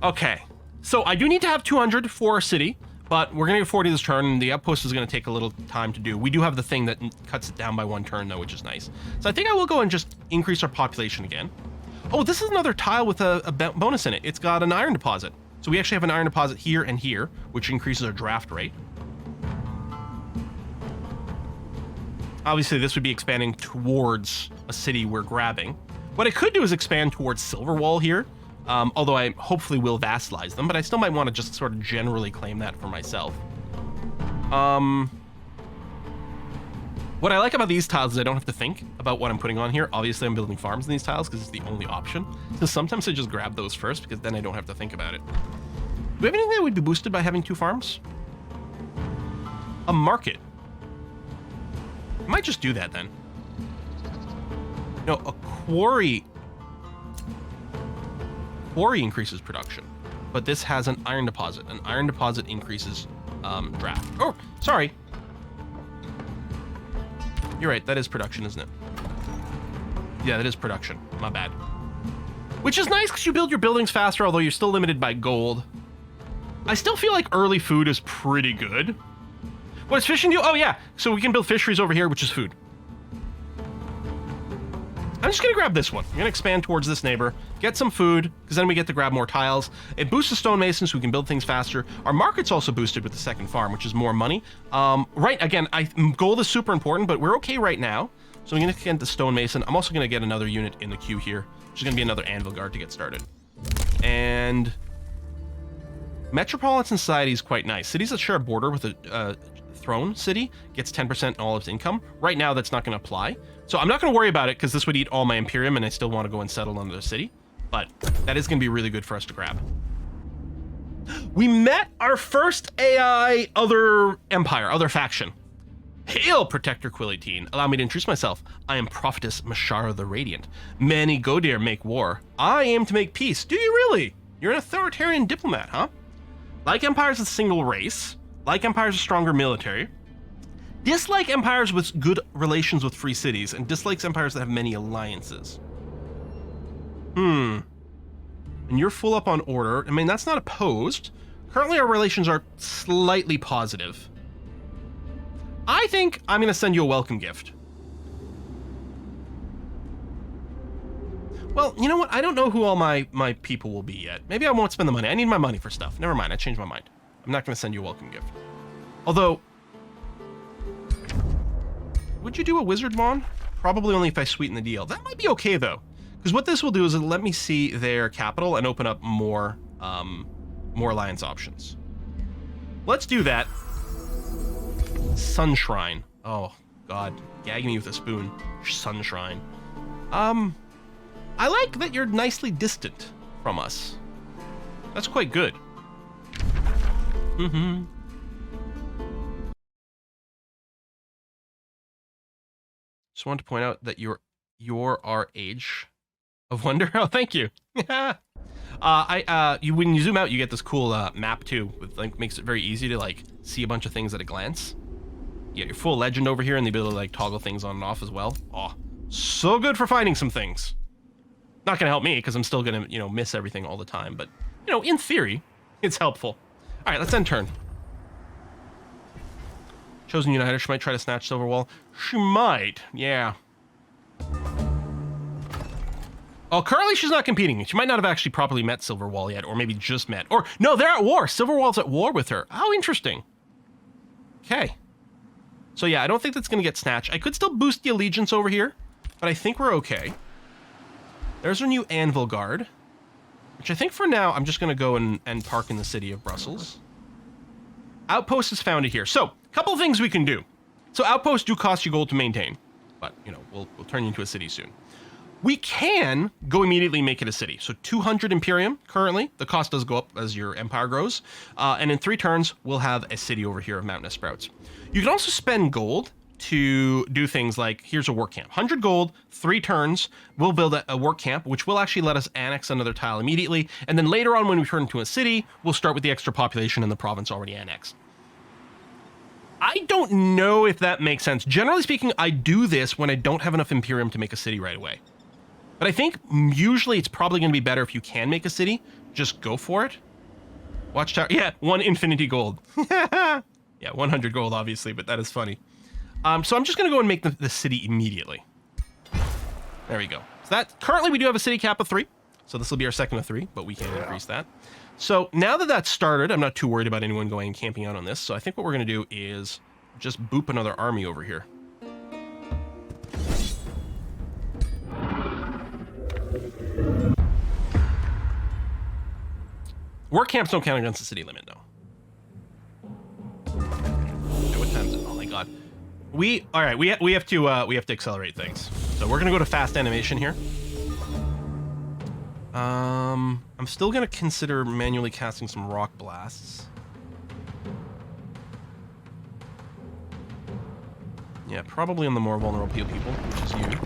Okay. So I do need to have 200 for a city, but we're going to get 40 this turn, and the outpost is going to take a little time to do. We do have the thing that cuts it down by 1 turn, though, which is nice. So I think I will go and just increase our population again. Oh, this is another tile with a bonus in it. It's got an iron deposit. So we actually have an iron deposit here and here, which increases our draft rate. Obviously, this would be expanding towards a city we're grabbing. What I could do is expand towards Silverwall here, although I hopefully will vassalize them, but I still might want to just sort of generally claim that for myself. What I like about these tiles is I don't have to think about what I'm putting on here. Obviously, I'm building farms in these tiles because it's the only option. So sometimes I just grab those first because then I don't have to think about it. Do we have anything that would be boosted by having 2 farms? A market. I might just do that then. No, a quarry. Quarry increases production, but this has an iron deposit. An iron deposit increases draft. Oh, sorry. You're right, that is production, isn't it? Yeah, that is production. My bad. Which is nice because you build your buildings faster, although you're still limited by gold. I still feel like early food is pretty good. What does fishing do? Oh, yeah. So we can build fisheries over here, which is food. I'm just going to grab this one. I'm going to expand towards this neighbor, get some food, because then we get to grab more tiles. It boosts the stonemason so we can build things faster. Our market's also boosted with the second farm, which is more money. Right, again, gold is super important, but we're okay right now. So I'm going to get the stonemason. I'm also going to get another unit in the queue here, which is going to be another anvil guard to get started. And Metropolitan Society is quite nice. Cities that share a border with a throne city gets 10% all of its income. Right now, that's not going to apply. So I'm not going to worry about it because this would eat all my Imperium and I still want to go and settle on the city. But that is going to be really good for us to grab. We met our first AI other empire, other faction. Hail, Protector Quilitine. Allow me to introduce myself. I am Prophetess Mashara the Radiant. Many Godir make war. I aim to make peace. Do you really? You're an authoritarian diplomat, huh? Like empires with single race. Like empires with stronger military. Dislike empires with good relations with free cities, and dislikes empires that have many alliances. And you're full up on order. I mean, that's not opposed. Currently, our relations are slightly positive. I think I'm going to send you a welcome gift. Well, you know what? I don't know who all my people will be yet. Maybe I won't spend the money. I need my money for stuff. Never mind. I changed my mind. I'm not going to send you a welcome gift. Although, would you do a wizard bond? Probably only if I sweeten the deal. That might be okay, though. Because what this will do is it'll let me see their capital and open up more alliance options. Let's do that. Sunshrine. Oh, God. Gagging me with a spoon. Sunshrine. I like that you're nicely distant from us. That's quite good. Just wanted to point out that you're our age of wonder. Oh, thank you. When you zoom out, you get this cool map too, with like makes it very easy to like see a bunch of things at a glance. You get your full legend over here and the ability to like toggle things on and off as well. Oh, so good for finding some things. Not gonna help me because I'm still gonna miss everything all the time, but in theory, it's helpful. All right, let's end turn. Chosen Uniter, she might try to snatch Silverwall. She might, yeah. Oh, currently she's not competing. She might not have actually properly met Silverwall yet, or maybe just met. Or, no, they're at war. Silverwall's at war with her. How interesting. Okay. So yeah, I don't think that's going to get snatched. I could still boost the allegiance over here, but I think we're okay. There's our new Anvil Guard, which I think for now, I'm just going to go and park in the city of Brussels. Outpost is founded here. So, a couple of things we can do. So, outposts do cost you gold to maintain, but, we'll turn you into a city soon. We can go immediately make it a city. So, 200 Imperium currently. The cost does go up as your empire grows. And in 3 turns, we'll have a city over here of mountainous sprouts. You can also spend gold to do things like, here's a work camp. 100 gold, 3 turns, we'll build a work camp, which will actually let us annex another tile immediately. And then later on, when we turn into a city, we'll start with the extra population in the province already annexed. I don't know if that makes sense. Generally speaking, I do this when I don't have enough Imperium to make a city right away. But I think usually it's probably going to be better if you can make a city. Just go for it. Watchtower. Yeah, 1 infinity gold. Yeah, 100 gold, obviously, but that is funny. So I'm just going to go and make the city immediately. There we go. So that currently we do have a city cap of 3. So this will be our second of 3, but we can increase that. So now that that's started, I'm not too worried about anyone going and camping out on this. So I think what we're going to do is just boop another army over here. Work camps don't count against the city limit, though. Okay, what time is it? Oh my god. All right. We have to accelerate things. So we're gonna go to fast animation here. I'm still gonna consider manually casting some rock blasts. Yeah, probably on the more vulnerable people, which is you.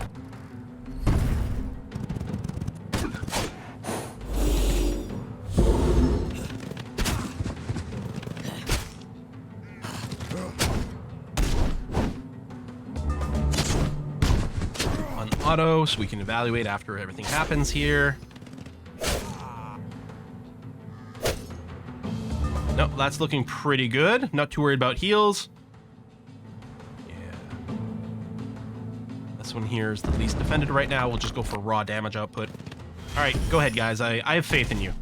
Auto, so we can evaluate after everything happens here. Nope, that's looking pretty good. Not too worried about heals. Yeah. This one here is the least defended right now. We'll just go for raw damage output. All right, go ahead, guys. I have faith in you.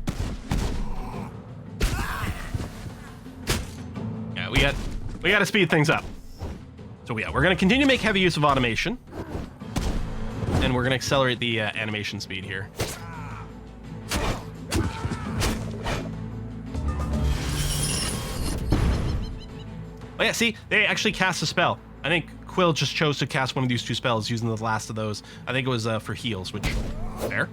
Yeah, we got to speed things up. So yeah, we're gonna continue to make heavy use of automation. And we're going to accelerate the animation speed here. Oh yeah, see? They actually cast a spell. I think Quill just chose to cast one of these 2 spells using the last of those. I think it was for heals, which... Fair.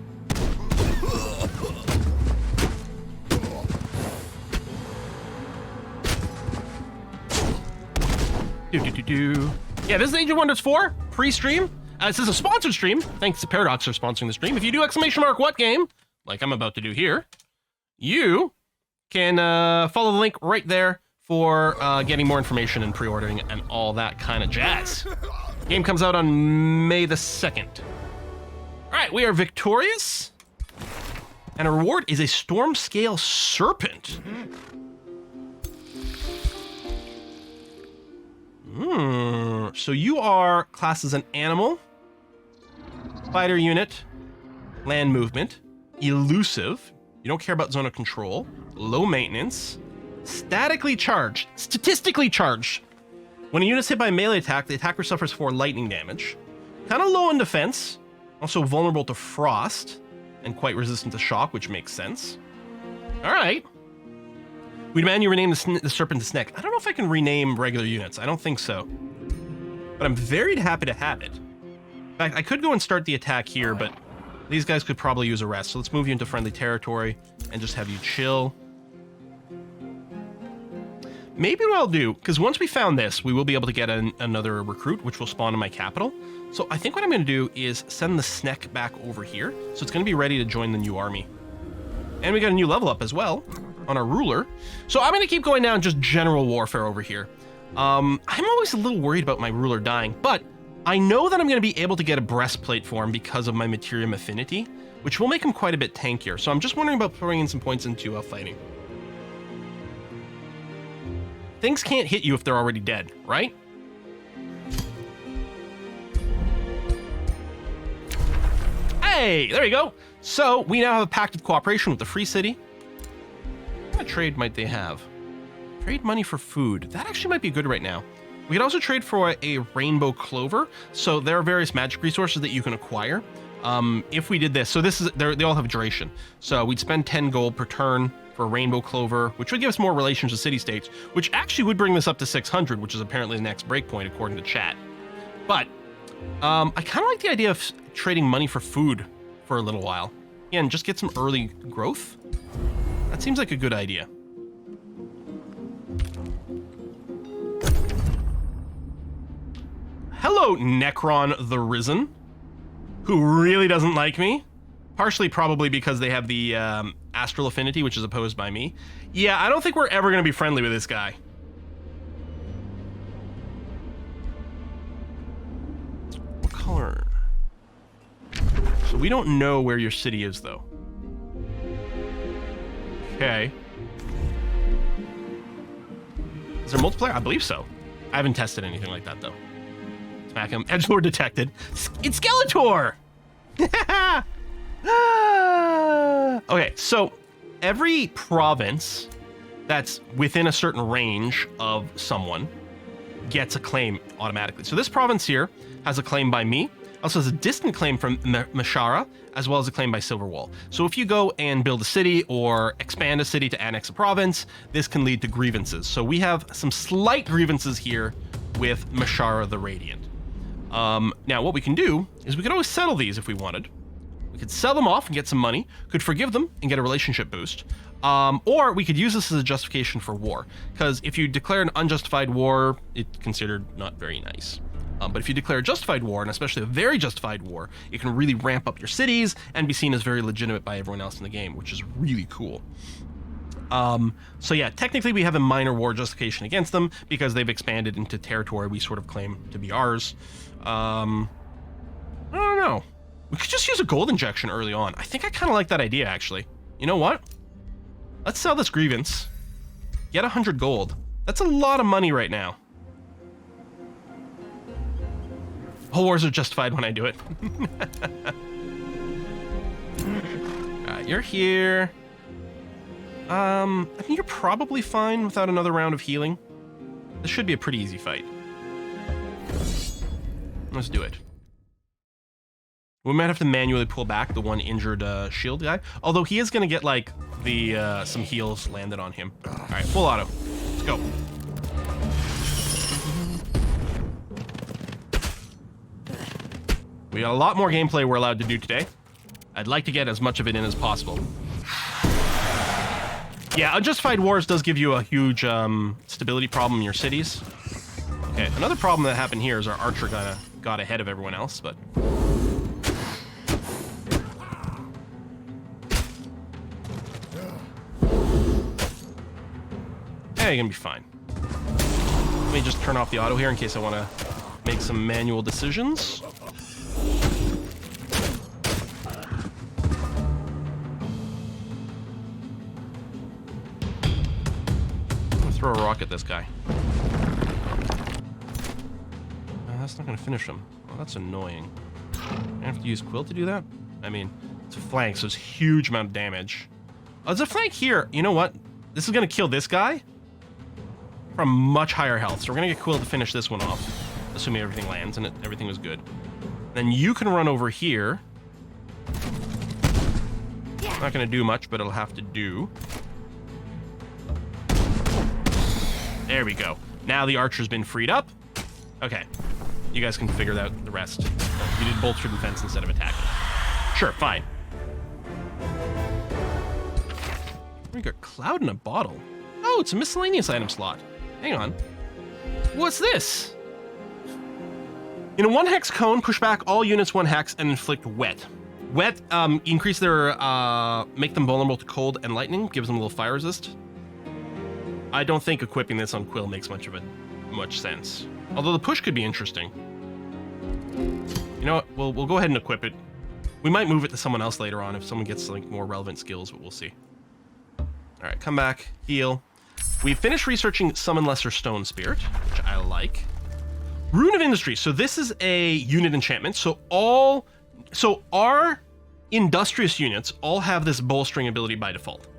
Yeah, this is Age of Wonders 4, pre-stream. This is a sponsored stream. Thanks to Paradox for sponsoring the stream. If you do !what game, like I'm about to do here, you can follow the link right there for getting more information and pre-ordering and all that kind of jazz. Game comes out on May the 2nd. All right, we are victorious. And a reward is a storm scale serpent. So you are classed as an animal, spider unit, land movement, elusive, you don't care about zone of control, low maintenance, statically charged, statistically charged. When a unit's hit by a melee attack, the attacker suffers 4 lightning damage. Kind of low in defense, also vulnerable to frost, and quite resistant to shock, which makes sense. All right. We demand you rename the serpent to Snake. I don't know if I can rename regular units. I don't think so. But I'm very happy to have it. In fact, I could go and start the attack here, but these guys could probably use a rest. So let's move you into friendly territory and just have you chill. Maybe what I'll do, because once we found this, we will be able to get another recruit, which will spawn in my capital. So I think what I'm going to do is send the Snek back over here. So it's going to be ready to join the new army. And we got a new level up as well on our ruler. So I'm going to keep going down just general warfare over here. I'm always a little worried about my ruler dying, but I know that I'm going to be able to get a breastplate for him because of my Materium affinity, which will make him quite a bit tankier. So I'm just wondering about throwing in some points into fighting. Things can't hit you if they're already dead, right? Hey, there you go. So we now have a pact of cooperation with the Free City. What kind of trade might they have? Trade money for food. That actually might be good right now. We could also trade for a rainbow clover. So there are various magic resources that you can acquire. If we did this, so this is they all have duration. So we'd spend 10 gold per turn for a rainbow clover, which would give us more relations to city-states, which actually would bring this up to 600, which is apparently the next breakpoint according to chat. But I kind of like the idea of trading money for food for a little while. Again, just get some early growth. That seems like a good idea. Hello, Necron the Risen, who really doesn't like me. Partially probably because they have the astral affinity, which is opposed by me. Yeah, I don't think we're ever going to be friendly with this guy. What color? So We don't know where your city is, though. Okay. Is there multiplayer? I believe so. I haven't tested anything like that, though. Smack him. Edgelord detected. It's Skeletor! Okay, so every province that's within a certain range of someone gets a claim automatically. So this province here has a claim by me. Also has a distant claim from Mashara, as well as a claim by Silverwall. So if you go and build a city or expand a city to annex a province, this can lead to grievances. So we have some slight grievances here with Mashara the Radiant. Now what we can do is we could always settle these if we wanted. We could sell them off and get some money, could forgive them and get a relationship boost. Or we could use this as a justification for war, because if you declare an unjustified war, it's considered not very nice. But if you declare a justified war, and especially a very justified war, it can really ramp up your cities and be seen as very legitimate by everyone else in the game, which is really cool. So yeah, technically we have a minor war justification against them because they've expanded into territory we sort of claim to be ours. I don't know. We could just use a gold injection early on. I think I kind of like that idea, actually. You know what? Let's sell this grievance. Get 100 gold. That's a lot of money right now. All wars are justified when I do it. Alright, you're here. I mean, you're probably fine without another round of healing. This should be a pretty easy fight. Let's do it. We might have to manually pull back the one injured shield guy. Although he is going to get, like, the some heals landed on him. Alright, full auto. Let's go. We got a lot more gameplay we're allowed to do today. I'd like to get as much of it in as possible. Yeah, Unjustified Wars does give you a huge stability problem in your cities. Okay, another problem that happened here is our archer kind of got ahead of everyone else, but... Hey, you're gonna be fine. Let me just turn off the auto here in case I want to make some manual decisions. Throw a rock at this guy. That's not going to finish him. Well, that's annoying. I have to use Quill to do that? I mean, it's a flank, so it's a huge amount of damage. Oh, there's a flank here. You know what? This is going to kill this guy from much higher health. So we're going to get Quill to finish this one off, assuming everything lands and everything was good. Then you can run over here. Not going to do much, but it'll have to do. There we go. Now the archer's been freed up. Okay. You guys can figure out the rest. You did bolstered defense instead of attacking. Sure, fine. We got Cloud in a bottle. Oh, it's a miscellaneous item slot. Hang on. What's this? In a 1 hex cone, push back all units 1 hex and inflict wet. Wet, increase their, make them vulnerable to cold and lightning, gives them a little fire resist. I don't think equipping this on Quill makes much sense. Although the push could be interesting. You know what? We'll go ahead and equip it. We might move it to someone else later on if someone gets like more relevant skills, but we'll see. All right, come back, heal. We finished researching Summon Lesser Stone Spirit, which I like. Rune of Industry. So this is a unit enchantment. So our industrious units all have this bolstering ability by default.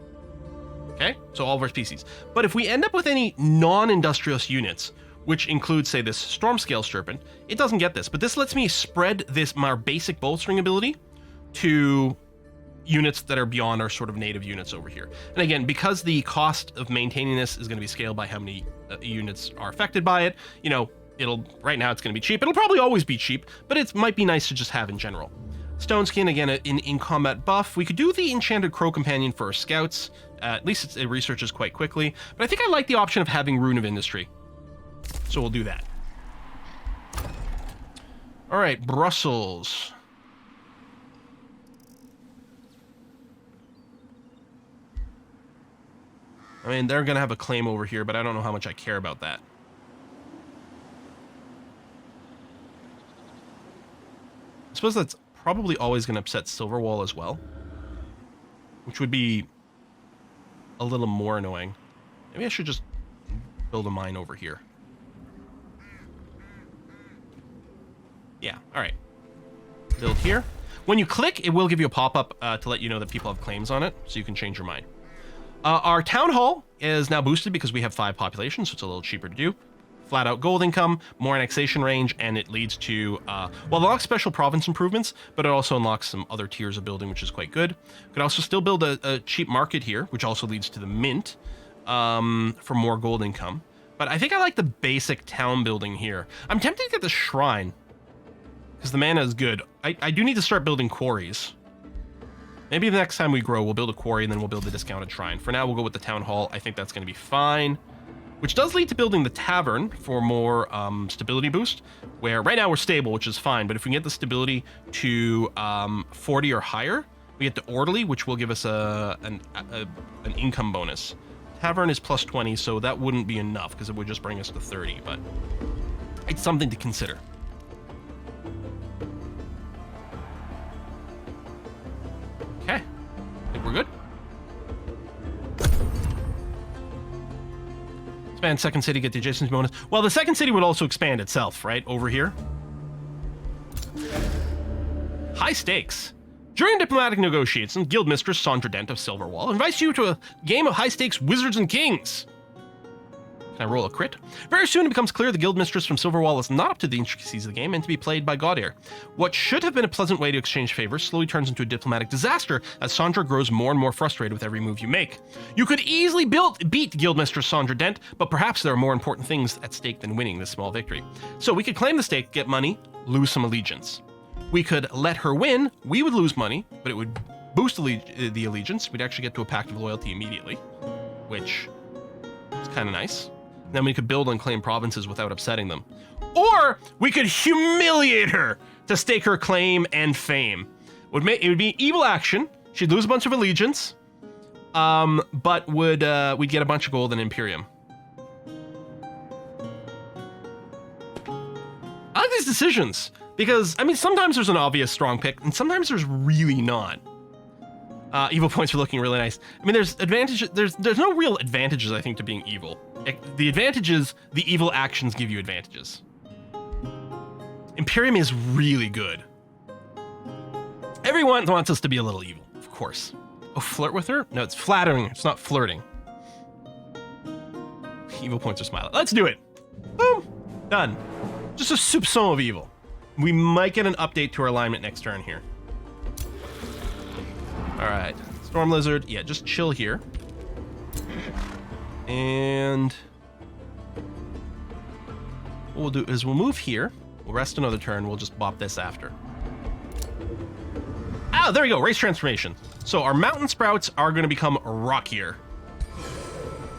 Okay, so all of our species. But if we end up with any non-industrious units, which includes, say, this Storm Scale Serpent, it doesn't get this. But this lets me spread my basic bolstering ability to units that are beyond our sort of native units over here. And again, because the cost of maintaining this is going to be scaled by how many units are affected by it, you know, right now it's going to be cheap. It'll probably always be cheap, but it might be nice to just have in general. Stone Skin, again, in combat buff. We could do the Enchanted Crow Companion for our scouts. At least it researches quite quickly. But I think I like the option of having Rune of Industry. So we'll do that. All right, Brussels. I mean, they're going to have a claim over here, but I don't know how much I care about that. I suppose that's probably always going to upset Silverwall as well, which would be a little more annoying. Maybe I should just build a mine over here. Yeah, all right. Build here. When you click, it will give you a pop-up to let you know that people have claims on it, so you can change your mind. Our town hall is now boosted because we have 5 populations, so it's a little cheaper to do. Flat out gold income, more annexation range, and it leads to, well, it unlocks special province improvements, but it also unlocks some other tiers of building, which is quite good. You can also still build a cheap market here, which also leads to the mint for more gold income. But I think I like the basic town building here. I'm tempted to get the shrine, because the mana is good. I do need to start building quarries. Maybe the next time we grow, we'll build a quarry and then we'll build the discounted shrine. For now, we'll go with the town hall. I think that's going to be fine. Which does lead to building the tavern for more stability boost, where right now we're stable, which is fine. But if we can get the stability to 40 or higher, we get the orderly, which will give us an income bonus. Tavern is plus 20, so that wouldn't be enough because it would just bring us to 30. But it's something to consider. Okay, I think we're good. Expand second city, get the adjacent bonus. Well, the second city would also expand itself, right? Over here. High stakes. During diplomatic negotiations, Guildmistress Sandra Dent of Silverwall invites you to a game of high-stakes Wizards and Kings. Can I roll a crit? Very soon it becomes clear the Guildmistress from Silverwall is not up to the intricacies of the game and to be played by Gaudier. What should have been a pleasant way to exchange favors slowly turns into a diplomatic disaster as Sandra grows more and more frustrated with every move you make. You could easily beat Guildmistress Sandra Dent, but perhaps there are more important things at stake than winning this small victory. So we could claim the stake, get money, lose some allegiance. We could let her win, we would lose money, but it would boost the allegiance. We'd actually get to a pact of loyalty immediately, which is kind of nice. Then we could build and claim provinces without upsetting them. Or we could humiliate her to stake her claim and fame. It would be evil action. She'd lose a bunch of allegiance, but we'd get a bunch of gold and Imperium. I like these decisions because, I mean, sometimes there's an obvious strong pick and sometimes there's really not. Evil points are looking really nice. I mean, there's advantages. There's no real advantages, I think, to being evil. The advantage is the evil actions give you advantages. Imperium is really good. Everyone wants us to be a little evil, of course. Oh, flirt with her? No, it's flattering. It's not flirting. Evil points are smiling. Let's do it. Boom. Done. Just a soupçon of evil. We might get an update to our alignment next turn here. All right. Storm Lizard. Yeah, just chill here. And what we'll do is we'll move here. We'll rest another turn. We'll just bop this after. Ah, there we go. Race transformation. So our mountain sprouts are going to become rockier.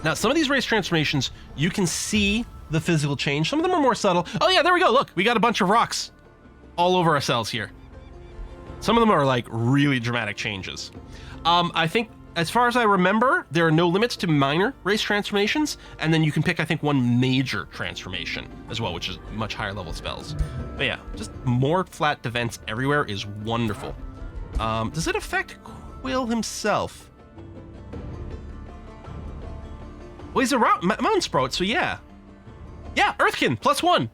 Now, some of these race transformations, you can see the physical change. Some of them are more subtle. Oh yeah, there we go. Look, we got a bunch of rocks all over ourselves here. Some of them are like really dramatic changes. I think, as far as I remember, there are no limits to minor race transformations, and then you can pick, I think, one major transformation as well, which is much higher level spells. But yeah, just more flat defense everywhere is wonderful. Does it affect Quill himself? Well, he's a mountain sprout, so yeah. Yeah, Earthkin, +1.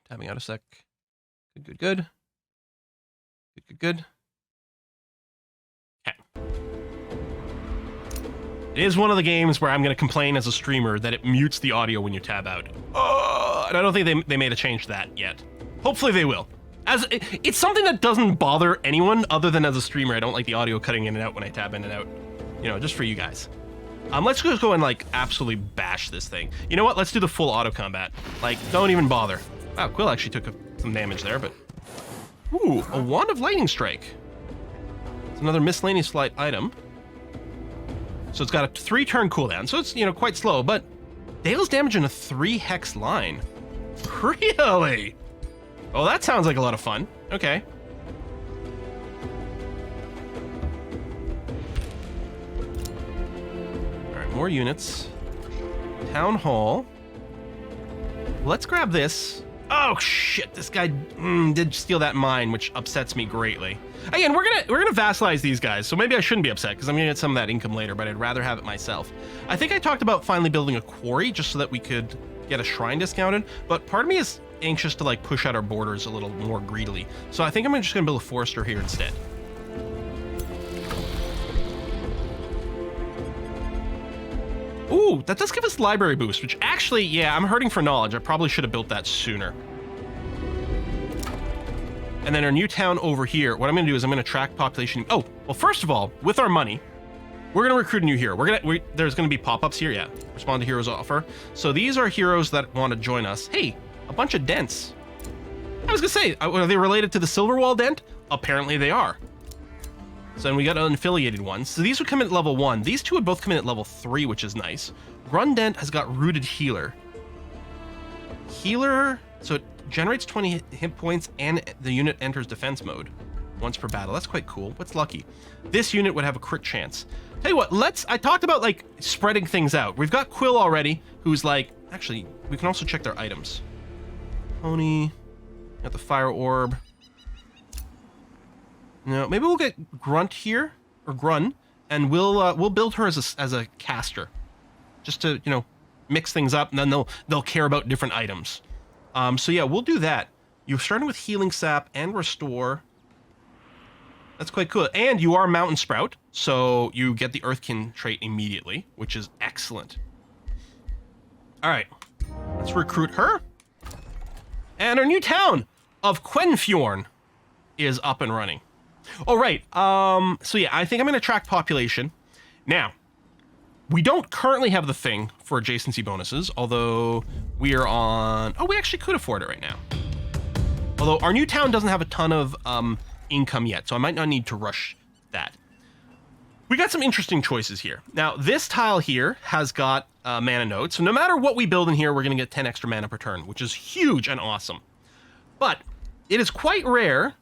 Tapping out a sec. Good. Good. Okay. It is one of the games where I'm going to complain as a streamer that it mutes the audio when you tab out. And I don't think they made a change to that yet. Hopefully they will. It's something that doesn't bother anyone other than as a streamer. I don't like the audio cutting in and out when I tab in and out. You know, just for you guys. Let's just go and like absolutely bash this thing. You know what? Let's do the full auto combat. Like, don't even bother. Wow, Quill actually took some damage there, but... Ooh, a Wand of Lightning Strike. It's another miscellaneous flight item. So it's got a 3-turn cooldown, so it's, you know, quite slow, but deals damage in a 3-hex line. Really? Oh, that sounds like a lot of fun. Okay. more units. Town hall. Let's grab this. Oh shit! This guy did steal that mine, which upsets me greatly. Again, we're gonna vassalize these guys, so maybe I shouldn't be upset because I'm gonna get some of that income later. But I'd rather have it myself. I think I talked about finally building a quarry just so that we could get a shrine discounted. But part of me is anxious to like push out our borders a little more greedily. So I think I'm just gonna build a forester here instead. Ooh, that does give us library boost, which actually, yeah, I'm hurting for knowledge. I probably should have built that sooner. And then our new town over here, what I'm going to do is I'm going to track population. Oh, well, first of all, with our money, we're going to recruit a new hero. There's going to be pop-ups here, yeah. Respond to heroes offer. So these are heroes that want to join us. Hey, a bunch of dents. I was going to say, are they related to the Silverwall dent? Apparently they are. So then we got unaffiliated ones. So these would come in at level 1. These two would both come in at level 3, which is nice. Rundent has got Rooted Healer. Healer, so it generates 20 hit points and the unit enters defense mode once per battle. That's quite cool. What's lucky? This unit would have a crit chance. Tell you what, I talked about like spreading things out. We've got Quill already, who's like, actually, we can also check their items. Pony, got the Fire Orb. No, maybe we'll get Grunt here, or Grun, and we'll build her as a caster, just to, you know, mix things up, and then they'll care about different items. So yeah, we'll do that. You're starting with Healing Sap and Restore. That's quite cool. And you are Mountain Sprout, so you get the Earthkin trait immediately, which is excellent. All right, let's recruit her. And our new town of Quenfjorn is up and running. All right, so yeah, I think I'm going to track population. Now, we don't currently have the thing for adjacency bonuses, although we are on... Oh, we actually could afford it right now. Although our new town doesn't have a ton of income yet, so I might not need to rush that. We got some interesting choices here. Now, this tile here has got mana nodes, so no matter what we build in here, we're going to get 10 extra mana per turn, which is huge and awesome. But it is quite rare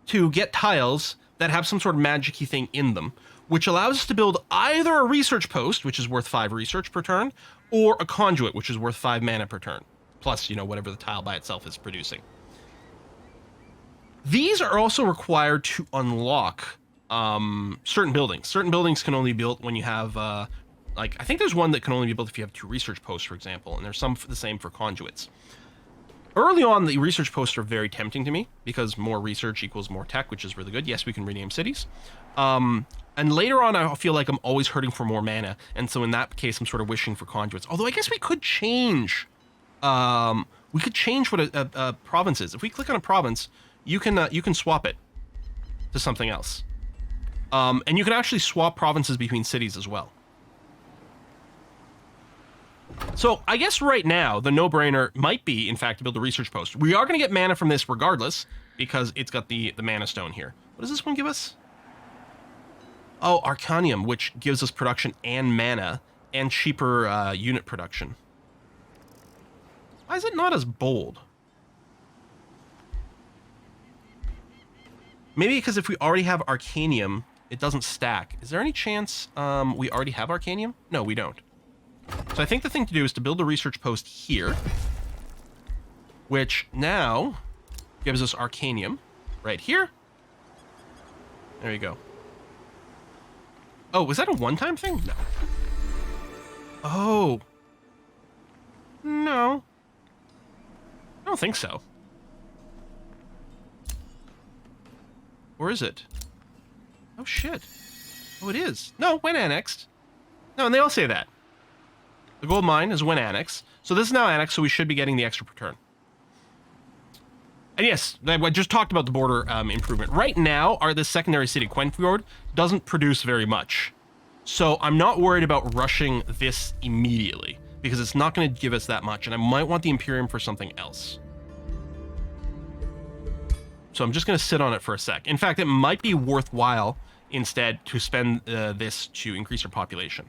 to get tiles that have some sort of magic-y thing in them, which allows us to build either a research post, which is worth 5 research per turn, or a conduit, which is worth 5 mana per turn, plus, you know, whatever the tile by itself is producing. These are also required to unlock certain buildings. Certain buildings can only be built when you have, like, I think there's one that can only be built if you have 2 research posts, for example, and there's some for the same for conduits. Early on, the research posts are very tempting to me because more research equals more tech, which is really good. Yes, we can rename cities. And later on, I feel like I'm always hurting for more mana. And so in that case, I'm sort of wishing for conduits. Although I guess we could change. We could change what a province is. If we click on a province, you can swap it to something else. And you can actually swap provinces between cities as well. So I guess right now, the no-brainer might be, in fact, to build a research post. We are going to get mana from this regardless, because it's got the mana stone here. What does this one give us? Oh, Arcanium, which gives us production and mana, and cheaper unit production. Why is it not as bold? Maybe because if we already have Arcanium, it doesn't stack. Is there any chance we already have Arcanium? No, we don't. So I think the thing to do is to build a research post here, which now gives us Arcanium right here. There you go. Oh, was that a one-time thing? No. Oh. No. I don't think so. Or is it? Oh, shit. Oh, it is. No, when annexed. No, and they all say that. The gold mine is when annexed. So this is now annexed, so we should be getting the extra per turn. And yes, I just talked about the border improvement. Right now, this secondary city, Quenfjord, doesn't produce very much. So I'm not worried about rushing this immediately, because it's not going to give us that much, and I might want the Imperium for something else. So I'm just going to sit on it for a sec. In fact, it might be worthwhile instead to spend this to increase our population.